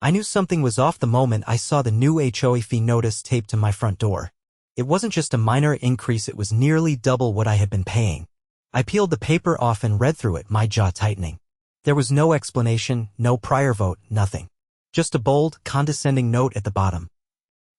I knew something was off the moment I saw the new HOA fee notice taped to my front door. It wasn't just a minor increase, it was nearly double what I had been paying. I peeled the paper off and read through it, my jaw tightening. There was no explanation, no prior vote, nothing. Just a bold, condescending note at the bottom.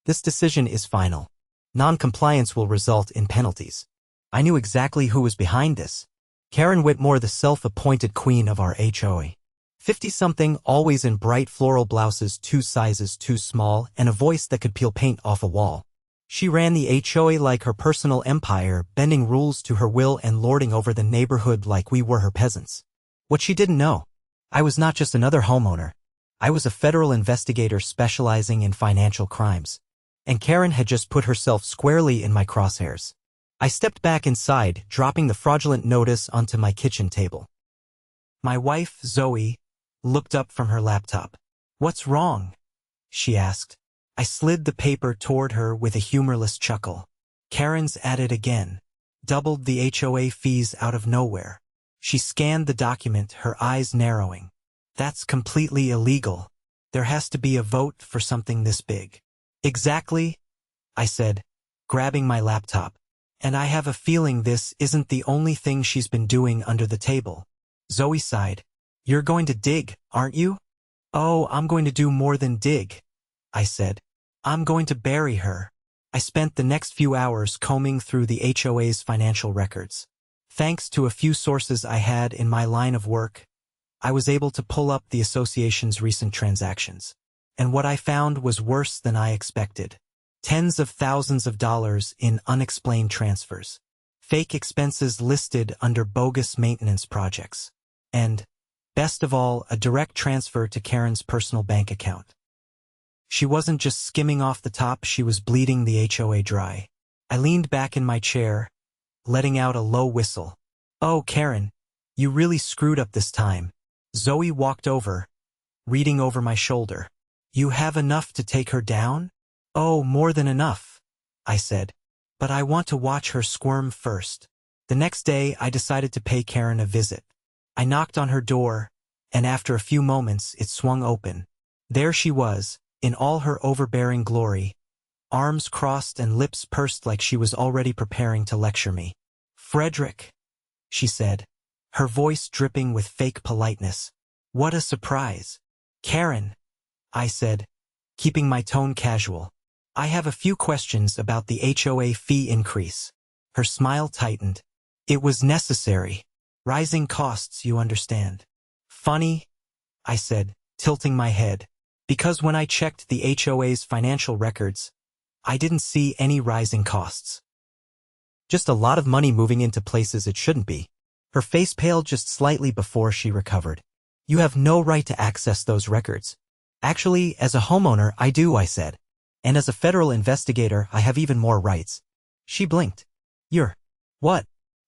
This decision is final. Non-compliance will result in penalties. I knew exactly who was behind this. Karren Whitmore, the self-appointed queen of our HOA. 50-something, always in bright floral blouses 2 sizes too small, and a voice that could peel paint off a wall. She ran the HOA like her personal empire, bending rules to her will and lording over the neighborhood like we were her peasants. What she didn't know: I was not just another homeowner. I was a federal investigator specializing in financial crimes. And Karren had just put herself squarely in my crosshairs. I stepped back inside, dropping the fraudulent notice onto my kitchen table. My wife, Zoe, looked up from her laptop. "What's wrong?" she asked. I slid the paper toward her with a humorless chuckle. "Karren's at it again. Doubled the HOA fees out of nowhere." She scanned the document, her eyes narrowing. "That's completely illegal. There has to be a vote for something this big." "Exactly," I said, grabbing my laptop. "And I have a feeling this isn't the only thing she's been doing under the table." Zoe sighed. "You're going to dig, aren't you?" "Oh, I'm going to do more than dig," I said. "I'm going to bury her." I spent the next few hours combing through the HOA's financial records. Thanks to a few sources I had in my line of work, I was able to pull up the association's recent transactions. And what I found was worse than I expected. Tens of thousands of dollars in unexplained transfers. Fake expenses listed under bogus maintenance projects. And, best of all, a direct transfer to Karren's personal bank account. She wasn't just skimming off the top, she was bleeding the HOA dry. I leaned back in my chair, letting out a low whistle. "Oh, Karren, you really screwed up this time." Zoe walked over, reading over my shoulder. "You have enough to take her down?" "Oh, more than enough," I said. "But I want to watch her squirm first." The next day, I decided to pay Karren a visit. I knocked on her door, and after a few moments, it swung open. There she was, in all her overbearing glory, arms crossed and lips pursed like she was already preparing to lecture me. "Frederick," she said, her voice dripping with fake politeness. "What a surprise." "Karren," I said, keeping my tone casual. "I have a few questions about the HOA fee increase." Her smile tightened. "It was necessary. Rising costs, you understand." "Funny," I said, tilting my head, because when I checked the HOA's financial records, I didn't see any rising costs. Just a lot of money moving into places it shouldn't be. Her face paled just slightly before she recovered. "You have no right to access those records." "Actually, as a homeowner, I do," I said. "And as a federal investigator, I have even more rights." She blinked. "You're what?"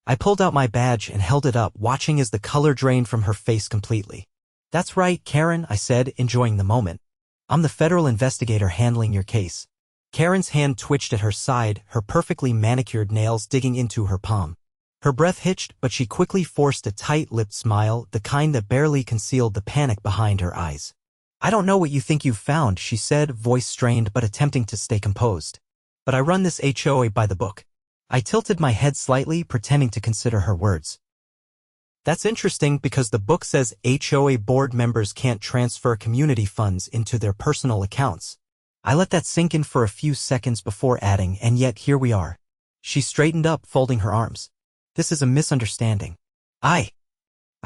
I pulled out my badge and held it up, watching as the color drained from her face completely. "That's right, Karren," I said, enjoying the moment. "I'm the federal investigator handling your case." Karren's hand twitched at her side, her perfectly manicured nails digging into her palm. Her breath hitched, but she quickly forced a tight-lipped smile, the kind that barely concealed the panic behind her eyes. "I don't know what you think you've found," she said, voice strained but attempting to stay composed. "But I run this HOA by the book." I tilted my head slightly, pretending to consider her words. "That's interesting because the book says HOA board members can't transfer community funds into their personal accounts." I let that sink in for a few seconds before adding, "And yet here we are." She straightened up, folding her arms. "This is a misunderstanding." I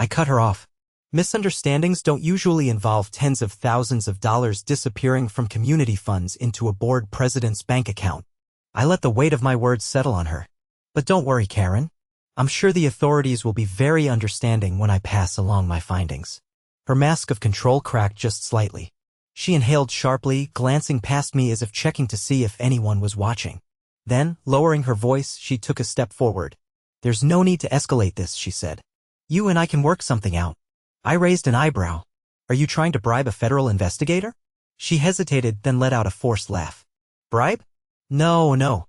cut her off. "Misunderstandings don't usually involve tens of thousands of dollars disappearing from community funds into a board president's bank account." I let the weight of my words settle on her. "But don't worry, Karren. I'm sure the authorities will be very understanding when I pass along my findings." Her mask of control cracked just slightly. She inhaled sharply, glancing past me as if checking to see if anyone was watching. Then, lowering her voice, she took a step forward. "There's no need to escalate this," she said. "You and I can work something out." I raised an eyebrow. "Are you trying to bribe a federal investigator?" She hesitated, then let out a forced laugh. "Bribe? No.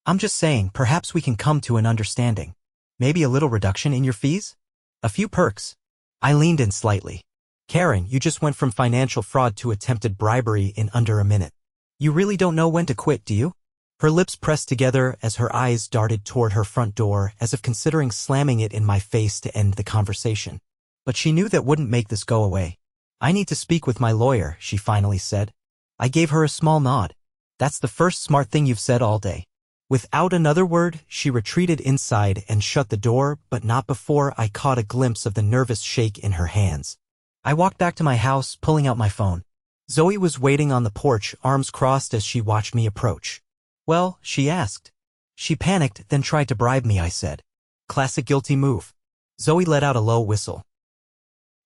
I'm just saying, perhaps we can come to an understanding. Maybe a little reduction in your fees? A few perks." I leaned in slightly. Karren, you just went from financial fraud to attempted bribery in under a minute. You really don't know when to quit, do you? Her lips pressed together as her eyes darted toward her front door, as if considering slamming it in my face to end the conversation. But she knew that wouldn't make this go away. I need to speak with my lawyer, she finally said. I gave her a small nod. That's the first smart thing you've said all day. Without another word, she retreated inside and shut the door, but not before I caught a glimpse of the nervous shake in her hands. I walked back to my house, pulling out my phone. Zoe was waiting on the porch, arms crossed as she watched me approach. Well, she asked. She panicked, then tried to bribe me, I said. Classic guilty move. Zoe let out a low whistle.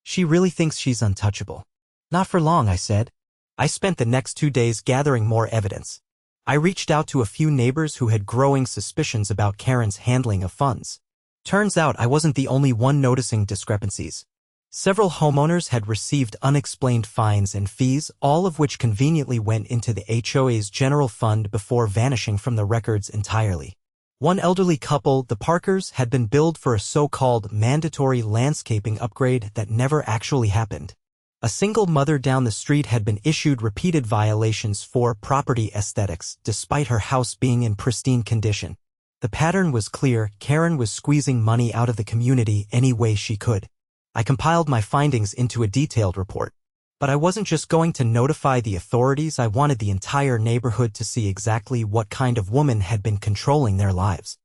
She really thinks she's untouchable. Not for long, I said. I spent the next 2 days gathering more evidence. I reached out to a few neighbors who had growing suspicions about Karren's handling of funds. Turns out I wasn't the only one noticing discrepancies. Several homeowners had received unexplained fines and fees, all of which conveniently went into the HOA's general fund before vanishing from the records entirely. One elderly couple, the Parkers, had been billed for a so-called mandatory landscaping upgrade that never actually happened. A single mother down the street had been issued repeated violations for property aesthetics, despite her house being in pristine condition. The pattern was clear: Karren was squeezing money out of the community any way she could. I compiled my findings into a detailed report. But I wasn't just going to notify the authorities, I wanted the entire neighborhood to see exactly what kind of woman had been controlling their lives.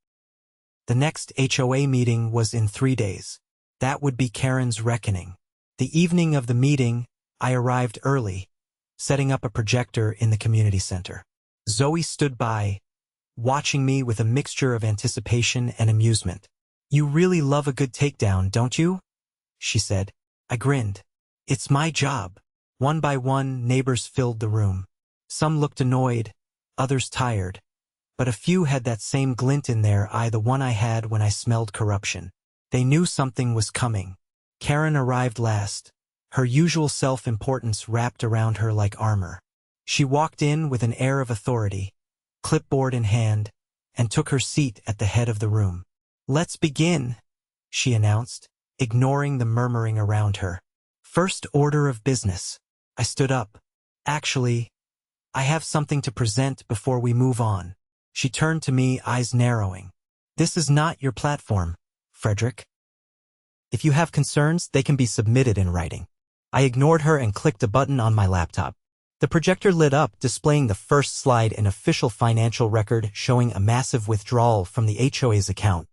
The next HOA meeting was in 3 days. That would be Karren's reckoning. The evening of the meeting, I arrived early, setting up a projector in the community center. Zoe stood by, watching me with a mixture of anticipation and amusement. You really love a good takedown, don't you? She said. I grinned. It's my job. One by one, neighbors filled the room. Some looked annoyed, others tired, but a few had that same glint in their eye, the one I had when I smelled corruption. They knew something was coming. Karren arrived last, her usual self-importance wrapped around her like armor. She walked in with an air of authority, clipboard in hand, and took her seat at the head of the room. Let's begin, she announced, ignoring the murmuring around her. First order of business. I stood up. Actually, I have something to present before we move on. She turned to me, eyes narrowing. This is not your platform, Frederick. If you have concerns, they can be submitted in writing. I ignored her and clicked a button on my laptop. The projector lit up, displaying the first slide, an official financial record showing a massive withdrawal from the HOA's account.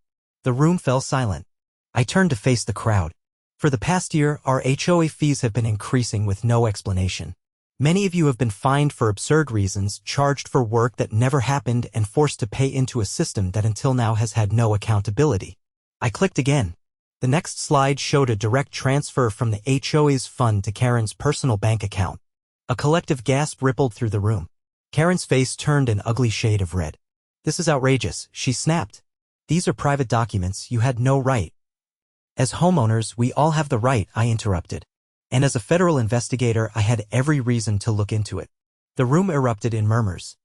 The room fell silent. I turned to face the crowd. For the past year, our HOA fees have been increasing with no explanation. Many of you have been fined for absurd reasons, charged for work that never happened, and forced to pay into a system that until now has had no accountability. I clicked again. The next slide showed a direct transfer from the HOA's fund to Karren's personal bank account. A collective gasp rippled through the room. Karren's face turned an ugly shade of red. This is outrageous, she snapped. These are private documents, you had no right. As homeowners, we all have the right, I interrupted. And as a federal investigator, I had every reason to look into it. The room erupted in murmurs.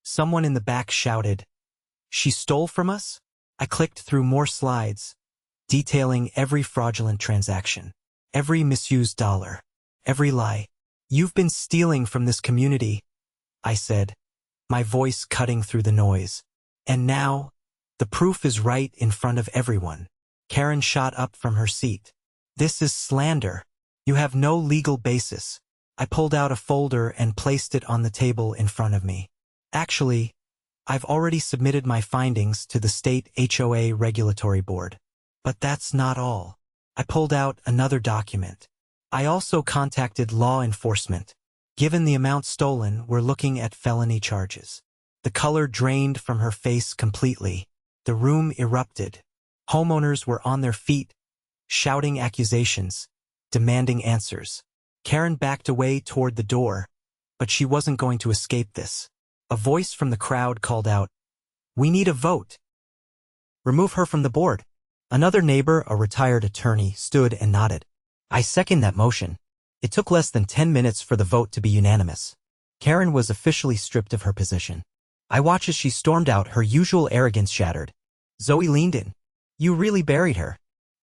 Someone in the back shouted, "She stole from us?" I clicked through more slides, detailing every fraudulent transaction, every misused dollar, every lie. You've been stealing from this community, I said, my voice cutting through the noise. And now, the proof is right in front of everyone. Karren shot up from her seat. This is slander. You have no legal basis. I pulled out a folder and placed it on the table in front of me. Actually, I've already submitted my findings to the state HOA regulatory board. But that's not all. I pulled out another document. I also contacted law enforcement. Given the amount stolen, we're looking at felony charges. The color drained from her face completely. The room erupted. Homeowners were on their feet, shouting accusations, demanding answers. Karren backed away toward the door, but she wasn't going to escape this. A voice from the crowd called out, "We need a vote. Remove her from the board." Another neighbor, a retired attorney, stood and nodded. I second that motion. It took less than 10 minutes for the vote to be unanimous. Karren was officially stripped of her position. I watched as she stormed out, her usual arrogance shattered. Zoe leaned in. "You really buried her."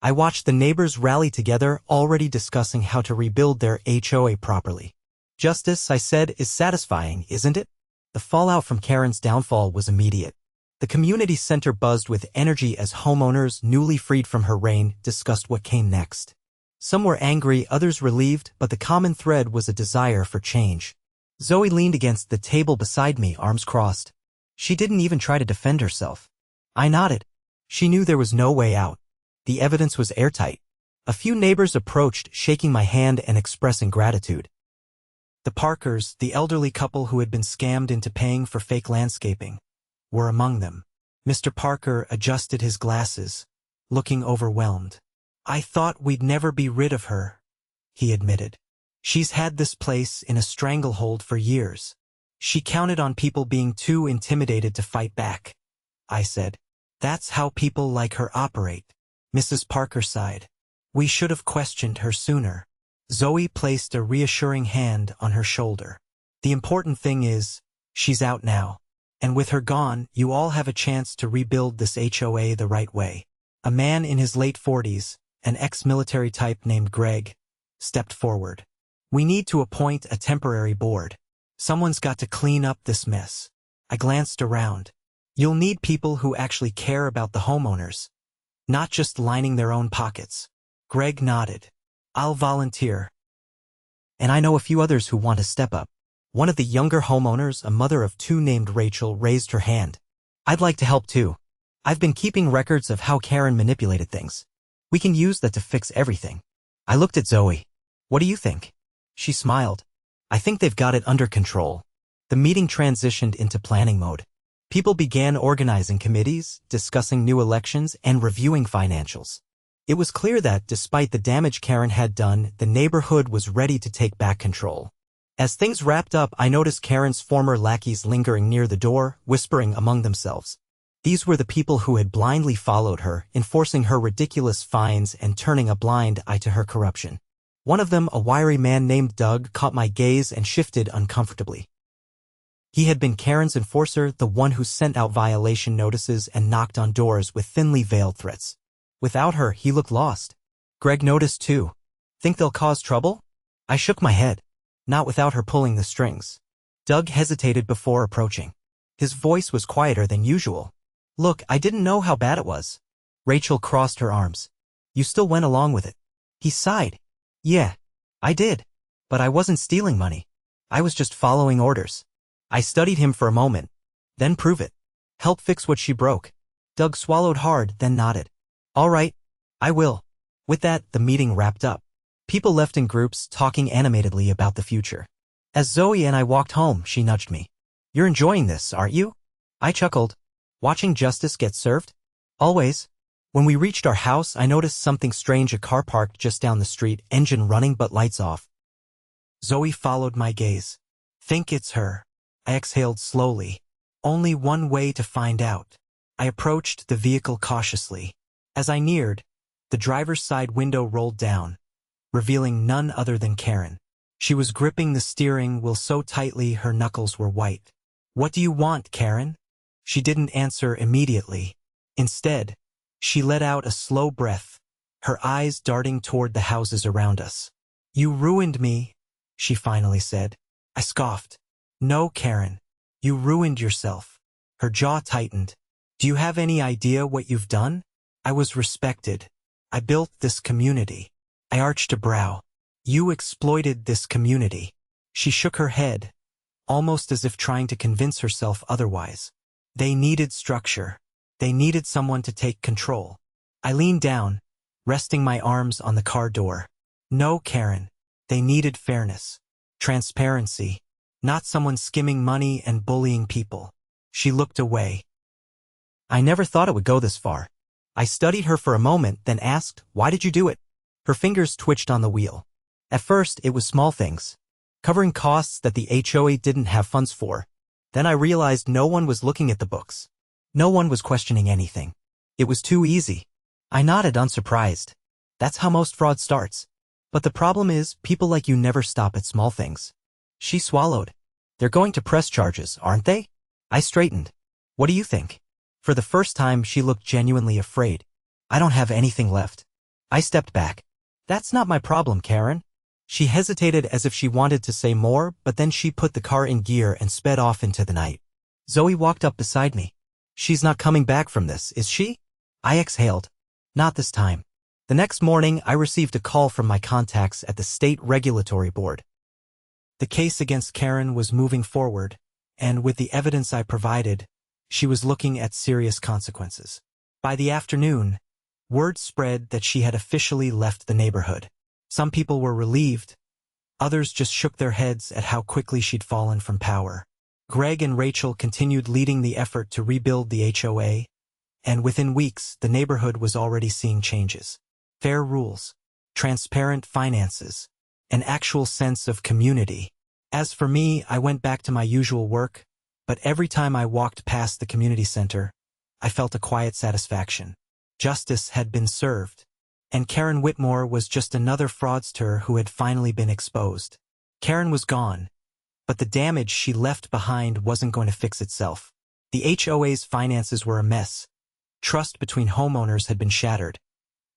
I watched the neighbors rally together, already discussing how to rebuild their HOA properly. Justice, I said, is satisfying, isn't it? The fallout from Karren's downfall was immediate. The community center buzzed with energy as homeowners, newly freed from her reign, discussed what came next. Some were angry, others relieved, but the common thread was a desire for change. Zoe leaned against the table beside me, arms crossed. She didn't even try to defend herself. I nodded. She knew there was no way out. The evidence was airtight. A few neighbors approached, shaking my hand and expressing gratitude. The Parkers, the elderly couple who had been scammed into paying for fake landscaping, were among them. Mr. Parker adjusted his glasses, looking overwhelmed. I thought we'd never be rid of her, he admitted. She's had this place in a stranglehold for years. She counted on people being too intimidated to fight back. I said, that's how people like her operate. Mrs. Parker sighed. We should have questioned her sooner. Zoe placed a reassuring hand on her shoulder. The important thing is, she's out now. And with her gone, you all have a chance to rebuild this HOA the right way. A man in his late 40s, an ex-military type named Greg, stepped forward. We need to appoint a temporary board. Someone's got to clean up this mess. I glanced around. You'll need people who actually care about the homeowners, not just lining their own pockets. Greg nodded. I'll volunteer. And I know a few others who want to step up. One of the younger homeowners, a mother of two named Rachel, raised her hand. I'd like to help too. I've been keeping records of how Karren manipulated things. We can use that to fix everything. I looked at Zoe. What do you think? She smiled. I think they've got it under control. The meeting transitioned into planning mode. People began organizing committees, discussing new elections, and reviewing financials. It was clear that, despite the damage Karren had done, the neighborhood was ready to take back control. As things wrapped up, I noticed Karren's former lackeys lingering near the door, whispering among themselves. These were the people who had blindly followed her, enforcing her ridiculous fines and turning a blind eye to her corruption. One of them, a wiry man named Doug, caught my gaze and shifted uncomfortably. He had been Karren's enforcer, the one who sent out violation notices and knocked on doors with thinly veiled threats. Without her, he looked lost. Greg noticed too. Think they'll cause trouble? I shook my head. Not without her pulling the strings. Doug hesitated before approaching. His voice was quieter than usual. Look, I didn't know how bad it was. Rachel crossed her arms. You still went along with it. He sighed. Yeah, I did. But I wasn't stealing money. I was just following orders. I studied him for a moment. Then prove it. Help fix what she broke. Doug swallowed hard, then nodded. All right, I will. With that, the meeting wrapped up. People left in groups, talking animatedly about the future. As Zoe and I walked home, she nudged me. You're enjoying this, aren't you? I chuckled. Watching justice get served? Always. When we reached our house, I noticed something strange, a car parked just down the street, engine running but lights off. Zoe followed my gaze. Think it's her. I exhaled slowly. Only one way to find out. I approached the vehicle cautiously. As I neared, the driver's side window rolled down, revealing none other than Karren. She was gripping the steering wheel so tightly her knuckles were white. What do you want, Karren? She didn't answer immediately. Instead, she let out a slow breath, her eyes darting toward the houses around us. You ruined me, she finally said. I scoffed. No, Karren. You ruined yourself. Her jaw tightened. Do you have any idea what you've done? I was respected. I built this community. I arched a brow. You exploited this community. She shook her head, almost as if trying to convince herself otherwise. They needed structure. They needed someone to take control. I leaned down, resting my arms on the car door. No, Karren. They needed fairness. Transparency. Not someone skimming money and bullying people. She looked away. I never thought it would go this far. I studied her for a moment, then asked, why did you do it? Her fingers twitched on the wheel. At first, it was small things, covering costs that the HOA didn't have funds for. Then I realized no one was looking at the books. No one was questioning anything. It was too easy. I nodded, unsurprised. That's how most fraud starts. But the problem is, people like you never stop at small things. She swallowed. They're going to press charges, aren't they? I straightened. What do you think? For the first time, she looked genuinely afraid. I don't have anything left. I stepped back. That's not my problem, Karren. She hesitated as if she wanted to say more, but then she put the car in gear and sped off into the night. Zoe walked up beside me. She's not coming back from this, is she? I exhaled. Not this time. The next morning, I received a call from my contacts at the State Regulatory Board. The case against Karren was moving forward, and with the evidence I provided, she was looking at serious consequences. By the afternoon, word spread that she had officially left the neighborhood. Some people were relieved. Others just shook their heads at how quickly she'd fallen from power. Greg and Rachel continued leading the effort to rebuild the HOA, and within weeks, the neighborhood was already seeing changes. Fair rules, transparent finances, an actual sense of community. As for me, I went back to my usual work, but every time I walked past the community center, I felt a quiet satisfaction. Justice had been served, and Karren Whitmore was just another fraudster who had finally been exposed. Karren was gone, but the damage she left behind wasn't going to fix itself. The HOA's finances were a mess. Trust between homeowners had been shattered,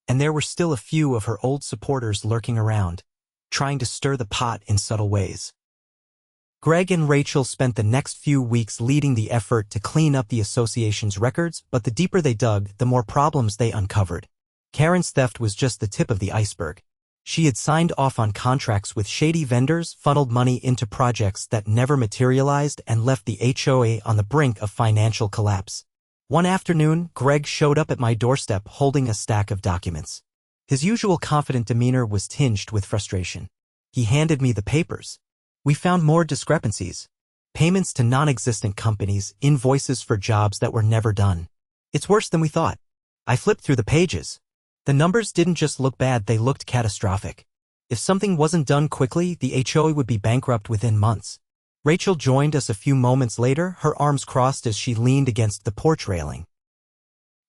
and there were still a few of her old supporters lurking around, trying to stir the pot in subtle ways. Greg and Rachel spent the next few weeks leading the effort to clean up the association's records, but the deeper they dug, the more problems they uncovered. Karren's theft was just the tip of the iceberg. She had signed off on contracts with shady vendors, funneled money into projects that never materialized, and left the HOA on the brink of financial collapse. One afternoon, Greg showed up at my doorstep holding a stack of documents. His usual confident demeanor was tinged with frustration. He handed me the papers. We found more discrepancies. Payments to non-existent companies, invoices for jobs that were never done. It's worse than we thought. I flipped through the pages. The numbers didn't just look bad, they looked catastrophic. If something wasn't done quickly, the HOA would be bankrupt within months. Rachel joined us a few moments later, her arms crossed as she leaned against the porch railing.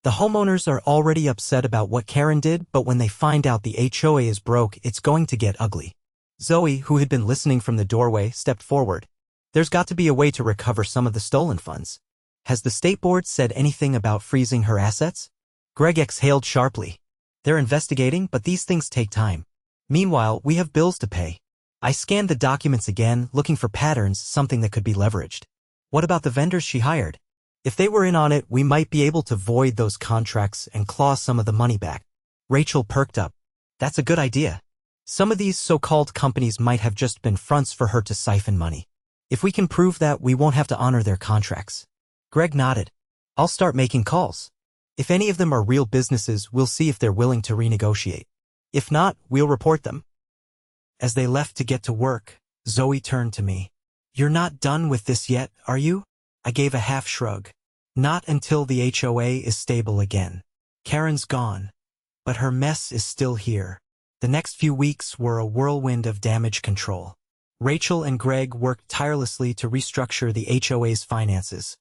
The homeowners are already upset about what Karren did, but when they find out the HOA is broke, it's going to get ugly. Zoe, who had been listening from the doorway, stepped forward. There's got to be a way to recover some of the stolen funds. Has the state board said anything about freezing her assets? Greg exhaled sharply. They're investigating, but these things take time. Meanwhile, we have bills to pay. I scanned the documents again, looking for patterns, something that could be leveraged. What about the vendors she hired? If they were in on it, we might be able to void those contracts and claw some of the money back. Rachel perked up. That's a good idea. Some of these so-called companies might have just been fronts for her to siphon money. If we can prove that, we won't have to honor their contracts. Greg nodded. I'll start making calls. If any of them are real businesses, we'll see if they're willing to renegotiate. If not, we'll report them. As they left to get to work, Zoe turned to me. You're not done with this yet, are you? I gave a half shrug. Not until the HOA is stable again. Karren's gone, but her mess is still here. The next few weeks were a whirlwind of damage control. Rachel and Greg worked tirelessly to restructure the HOA's finances,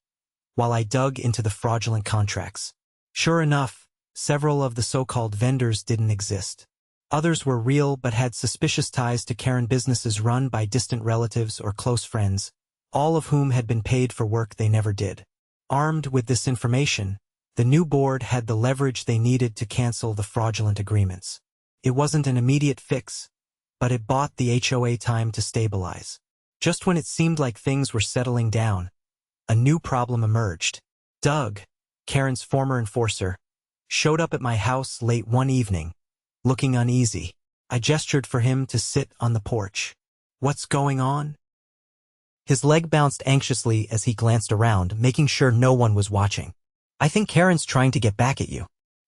while I dug into the fraudulent contracts. Sure enough, several of the so-called vendors didn't exist. Others were real but had suspicious ties to Karren businesses run by distant relatives or close friends, all of whom had been paid for work they never did. Armed with this information, the new board had the leverage they needed to cancel the fraudulent agreements. It wasn't an immediate fix, but it bought the HOA time to stabilize. Just when it seemed like things were settling down, a new problem emerged. Doug, Karren's former enforcer, showed up at my house late one evening, looking uneasy. I gestured for him to sit on the porch. What's going on? His leg bounced anxiously as he glanced around, making sure no one was watching. I think Karren's trying to get back at you.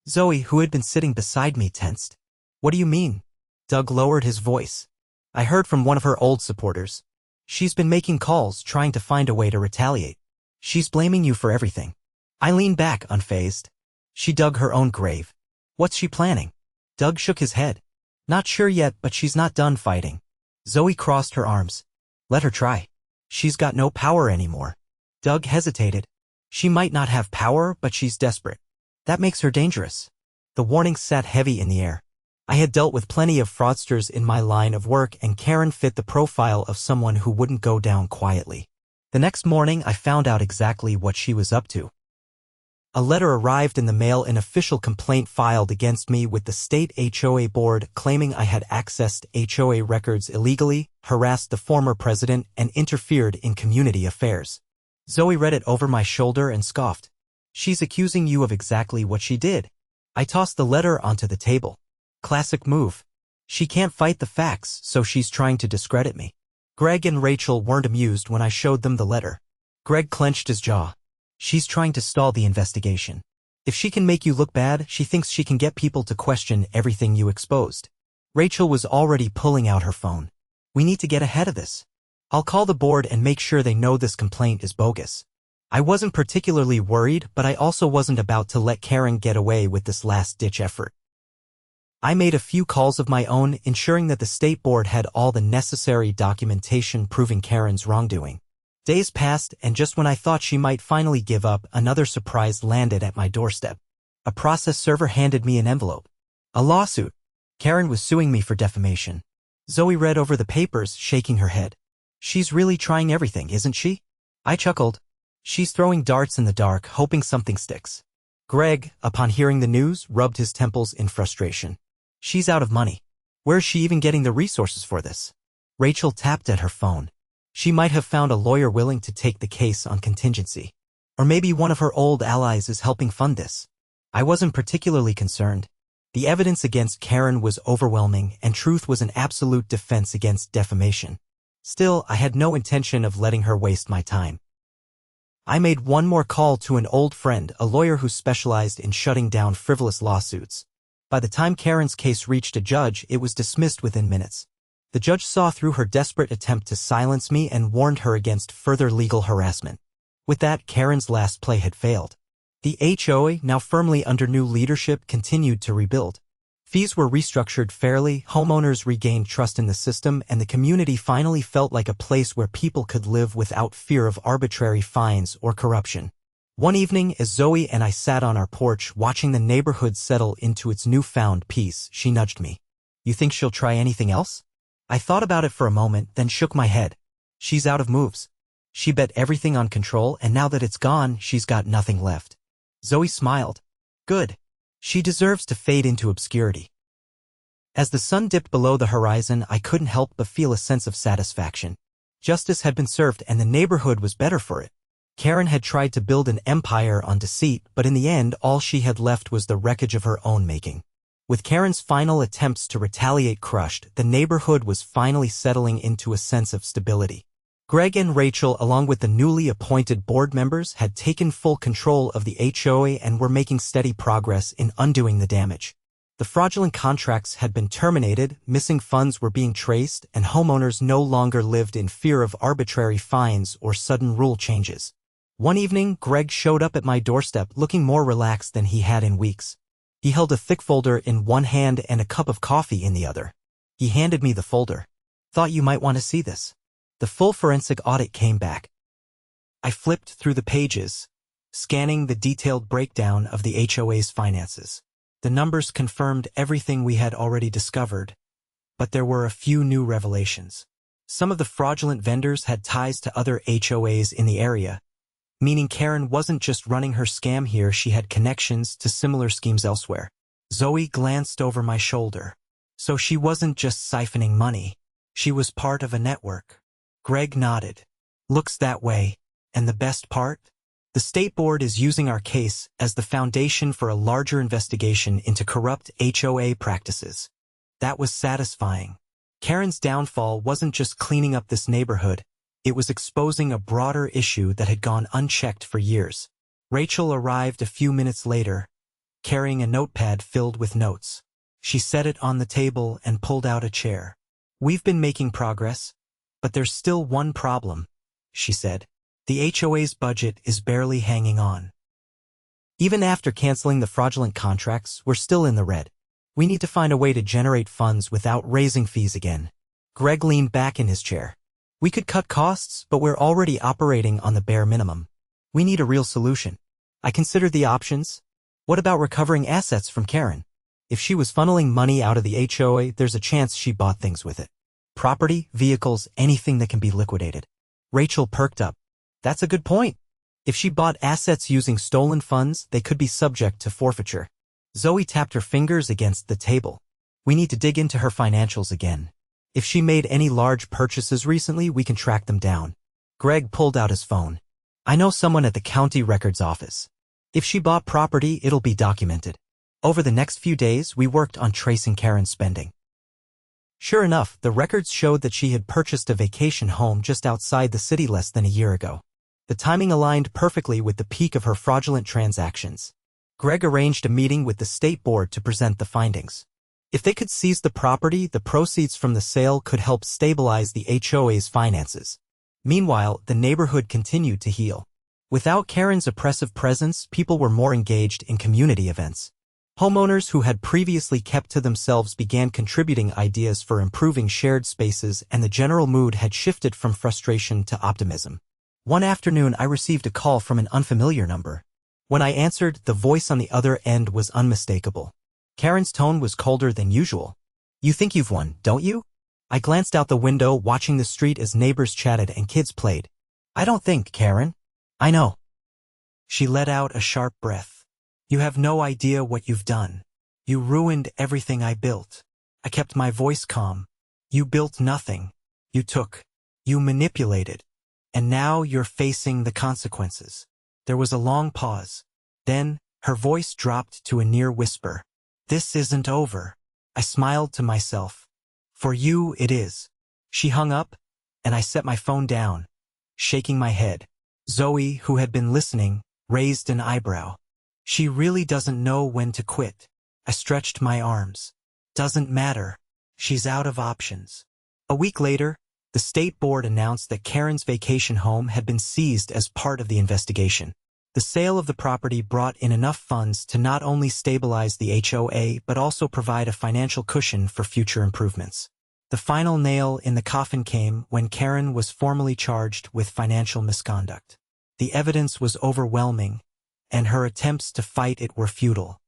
Zoe, who had been sitting beside me, tensed. What do you mean? Doug lowered his voice. I heard from one of her old supporters. She's been making calls, trying to find a way to retaliate. She's blaming you for everything. I leaned back, unfazed. She dug her own grave. What's she planning? Doug shook his head. Not sure yet, but she's not done fighting. Zoe crossed her arms. Let her try. She's got no power anymore. Doug hesitated. She might not have power, but she's desperate. That makes her dangerous. The warning sat heavy in the air. I had dealt with plenty of fraudsters in my line of work, and Karren fit the profile of someone who wouldn't go down quietly. The next morning, I found out exactly what she was up to. A letter arrived in the mail, an official complaint filed against me with the state HOA board claiming I had accessed HOA records illegally, harassed the former president, and interfered in community affairs. Zoe read it over my shoulder and scoffed. She's accusing you of exactly what she did. I tossed the letter onto the table. Classic move. She can't fight the facts, so she's trying to discredit me. Greg and Rachel weren't amused when I showed them the letter. Greg clenched his jaw. She's trying to stall the investigation. If she can make you look bad, she thinks she can get people to question everything you exposed. Rachel was already pulling out her phone. We need to get ahead of this. I'll call the board and make sure they know this complaint is bogus. I wasn't particularly worried, but I also wasn't about to let Karren get away with this last-ditch effort. I made a few calls of my own, ensuring that the state board had all the necessary documentation proving Karren's wrongdoing. Days passed, and just when I thought she might finally give up, another surprise landed at my doorstep. A process server handed me an envelope. A lawsuit. Karren was suing me for defamation. Zoe read over the papers, shaking her head. She's really trying everything, isn't she? I chuckled. She's throwing darts in the dark, hoping something sticks. Greg, upon hearing the news, rubbed his temples in frustration. She's out of money. Where's she even getting the resources for this? Rachel tapped at her phone. She might have found a lawyer willing to take the case on contingency. Or maybe one of her old allies is helping fund this. I wasn't particularly concerned. The evidence against Karren was overwhelming, and truth was an absolute defense against defamation. Still, I had no intention of letting her waste my time. I made one more call to an old friend, a lawyer who specialized in shutting down frivolous lawsuits. By the time Karren's case reached a judge, it was dismissed within minutes. The judge saw through her desperate attempt to silence me and warned her against further legal harassment. With that, Karren's last play had failed. The HOA, now firmly under new leadership, continued to rebuild. Fees were restructured fairly, homeowners regained trust in the system, and the community finally felt like a place where people could live without fear of arbitrary fines or corruption. One evening, as Zoe and I sat on our porch watching the neighborhood settle into its newfound peace, she nudged me. You think she'll try anything else? I thought about it for a moment, then shook my head. She's out of moves. She bet everything on control, and now that it's gone, she's got nothing left. Zoe smiled. Good. She deserves to fade into obscurity. As the sun dipped below the horizon, I couldn't help but feel a sense of satisfaction. Justice had been served, and the neighborhood was better for it. Karren had tried to build an empire on deceit, but in the end, all she had left was the wreckage of her own making. With Karren's final attempts to retaliate crushed, the neighborhood was finally settling into a sense of stability. Greg and Rachel, along with the newly appointed board members, had taken full control of the HOA and were making steady progress in undoing the damage. The fraudulent contracts had been terminated, missing funds were being traced, and homeowners no longer lived in fear of arbitrary fines or sudden rule changes. One evening, Greg showed up at my doorstep looking more relaxed than he had in weeks. He held a thick folder in one hand and a cup of coffee in the other. He handed me the folder. Thought you might want to see this. The full forensic audit came back. I flipped through the pages, scanning the detailed breakdown of the HOA's finances. The numbers confirmed everything we had already discovered, but there were a few new revelations. Some of the fraudulent vendors had ties to other HOAs in the area, meaning Karren wasn't just running her scam here, she had connections to similar schemes elsewhere. Zoe glanced over my shoulder. So she wasn't just siphoning money. She was part of a network. Greg nodded. Looks that way. And the best part? The state board is using our case as the foundation for a larger investigation into corrupt HOA practices. That was satisfying. Karren's downfall wasn't just cleaning up this neighborhood. It was exposing a broader issue that had gone unchecked for years. Rachel arrived a few minutes later, carrying a notepad filled with notes. She set it on the table and pulled out a chair. We've been making progress, but there's still one problem, she said. The HOA's budget is barely hanging on. Even after canceling the fraudulent contracts, we're still in the red. We need to find a way to generate funds without raising fees again. Greg leaned back in his chair. We could cut costs, but we're already operating on the bare minimum. We need a real solution. I considered the options. What about recovering assets from Karren? If she was funneling money out of the HOA, there's a chance she bought things with it. Property, vehicles, anything that can be liquidated. Rachel perked up. That's a good point. If she bought assets using stolen funds, they could be subject to forfeiture. Zoe tapped her fingers against the table. We need to dig into her financials again. If she made any large purchases recently, we can track them down. Greg pulled out his phone. I know someone at the county records office. If she bought property, it'll be documented. Over the next few days, we worked on tracing Karren's spending. Sure enough, the records showed that she had purchased a vacation home just outside the city less than a year ago. The timing aligned perfectly with the peak of her fraudulent transactions. Greg arranged a meeting with the state board to present the findings. If they could seize the property, the proceeds from the sale could help stabilize the HOA's finances. Meanwhile, the neighborhood continued to heal. Without Karren's oppressive presence, people were more engaged in community events. Homeowners who had previously kept to themselves began contributing ideas for improving shared spaces, and the general mood had shifted from frustration to optimism. One afternoon, I received a call from an unfamiliar number. When I answered, the voice on the other end was unmistakable. Karren's tone was colder than usual. You think you've won, don't you? I glanced out the window, watching the street as neighbors chatted and kids played. I don't think, Karren. I know. She let out a sharp breath. You have no idea what you've done. You ruined everything I built. I kept my voice calm. You built nothing. You took. You manipulated. And now you're facing the consequences. There was a long pause. Then, her voice dropped to a near whisper. This isn't over. I smiled to myself. For you, it is. She hung up, and I set my phone down, shaking my head. Zoe, who had been listening, raised an eyebrow. She really doesn't know when to quit. I stretched my arms. Doesn't matter. She's out of options. A week later, the state board announced that Karren's vacation home had been seized as part of the investigation. The sale of the property brought in enough funds to not only stabilize the HOA but also provide a financial cushion for future improvements. The final nail in the coffin came when Karren was formally charged with financial misconduct. The evidence was overwhelming, and her attempts to fight it were futile.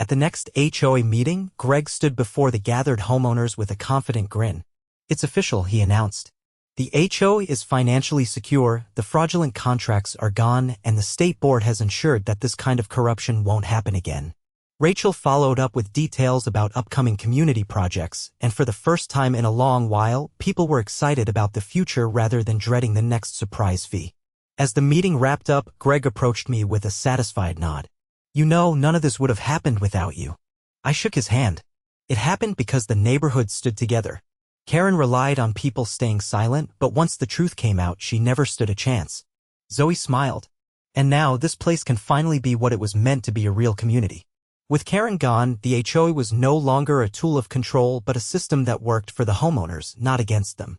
At the next HOA meeting, Greg stood before the gathered homeowners with a confident grin. It's official, he announced. The HOA is financially secure, the fraudulent contracts are gone, and the state board has ensured that this kind of corruption won't happen again. Rachel followed up with details about upcoming community projects, and for the first time in a long while, people were excited about the future rather than dreading the next surprise fee. As the meeting wrapped up, Greg approached me with a satisfied nod. You know, none of this would have happened without you. I shook his hand. It happened because the neighborhood stood together. Karren relied on people staying silent, but once the truth came out, she never stood a chance. Zoe smiled. And now, this place can finally be what it was meant to be, a real community. With Karren gone, the HOA was no longer a tool of control but a system that worked for the homeowners, not against them.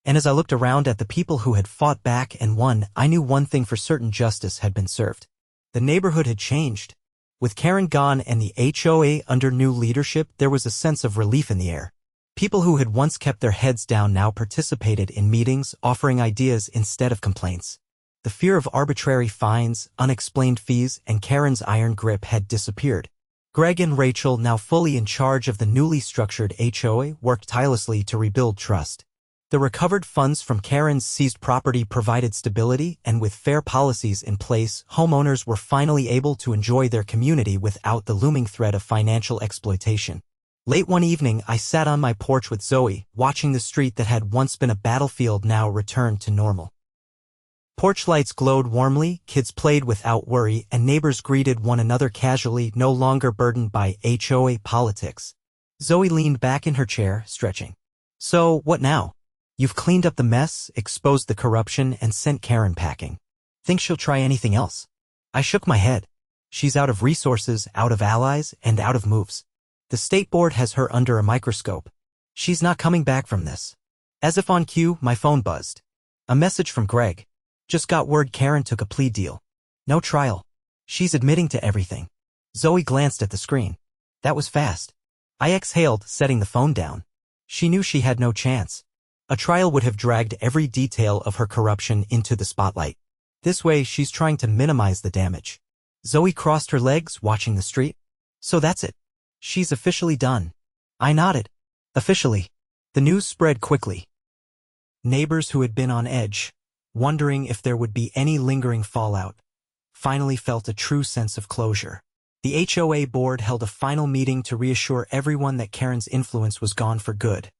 And as I looked around at the people who had fought back and won, I knew one thing for certain: justice had been served. The neighborhood had changed. With Karren gone and the HOA under new leadership, there was a sense of relief in the air. People who had once kept their heads down now participated in meetings, offering ideas instead of complaints. The fear of arbitrary fines, unexplained fees, and Karren's iron grip had disappeared. Greg and Rachel, now fully in charge of the newly structured HOA, worked tirelessly to rebuild trust. The recovered funds from Karren's seized property provided stability, and with fair policies in place, homeowners were finally able to enjoy their community without the looming threat of financial exploitation. Late one evening, I sat on my porch with Zoe, watching the street that had once been a battlefield now return to normal. Porch lights glowed warmly, kids played without worry, and neighbors greeted one another casually, no longer burdened by HOA politics. Zoe leaned back in her chair, stretching. So, what now? You've cleaned up the mess, exposed the corruption, and sent Karren packing. Think she'll try anything else? I shook my head. She's out of resources, out of allies, and out of moves. The state board has her under a microscope. She's not coming back from this. As if on cue, my phone buzzed. A message from Greg. Just got word Karren took a plea deal. No trial. She's admitting to everything. Zoe glanced at the screen. That was fast. I exhaled, setting the phone down. She knew she had no chance. A trial would have dragged every detail of her corruption into the spotlight. This way, she's trying to minimize the damage. Zoe crossed her legs, watching the street. So that's it. She's officially done. I nodded. Officially. The news spread quickly. Neighbors who had been on edge, wondering if there would be any lingering fallout. Finally felt a true sense of closure. The HOA board held a final meeting to reassure everyone that Karren's influence was gone for good.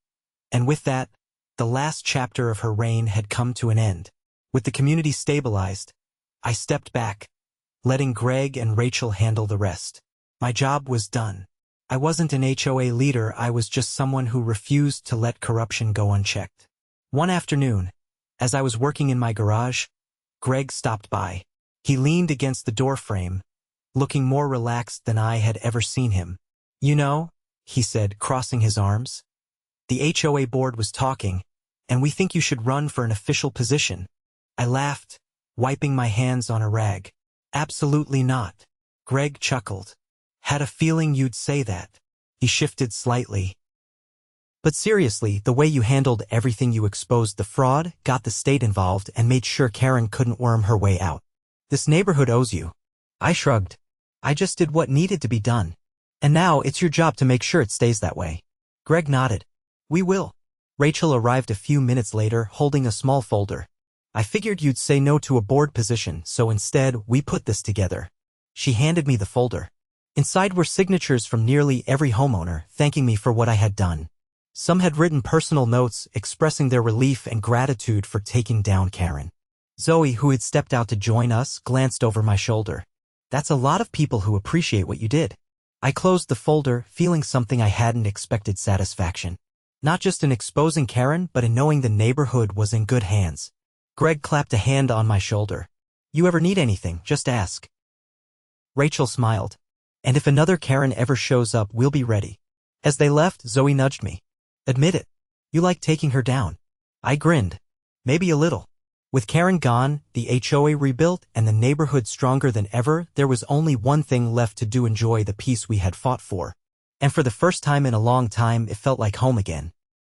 And with that, the last chapter of her reign had come to an end. With the community stabilized, I stepped back, letting Greg and Rachel handle the rest. My job was done. I wasn't an HOA leader, I was just someone who refused to let corruption go unchecked. One afternoon, as I was working in my garage, Greg stopped by. He leaned against the doorframe, looking more relaxed than I had ever seen him. "You know," he said, crossing his arms, "the HOA board was talking, and we think you should run for an official position." I laughed, wiping my hands on a rag. "Absolutely not." Greg chuckled. "Had a feeling you'd say that." He shifted slightly. "But seriously, the way you handled everything, you exposed the fraud, got the state involved, and made sure Karren couldn't worm her way out. This neighborhood owes you." I shrugged. "I just did what needed to be done. And now it's your job to make sure it stays that way." Greg nodded. "We will." Rachel arrived a few minutes later, holding a small folder. "I figured you'd say no to a board position, so instead, we put this together." She handed me the folder. Inside were signatures from nearly every homeowner, thanking me for what I had done. Some had written personal notes expressing their relief and gratitude for taking down Karren. Zoe, who had stepped out to join us, glanced over my shoulder. "That's a lot of people who appreciate what you did." I closed the folder, feeling something I hadn't expected: satisfaction. Not just in exposing Karren, but in knowing the neighborhood was in good hands. Greg clapped a hand on my shoulder. "You ever need anything, just ask." Rachel smiled. "And if another Karren ever shows up, we'll be ready." As they left, Zoe nudged me. "Admit it. You like taking her down." I grinned. "Maybe a little." With Karren gone, the HOA rebuilt, and the neighborhood stronger than ever, there was only one thing left to do: enjoy the peace we had fought for. And for the first time in a long time, it felt like home again.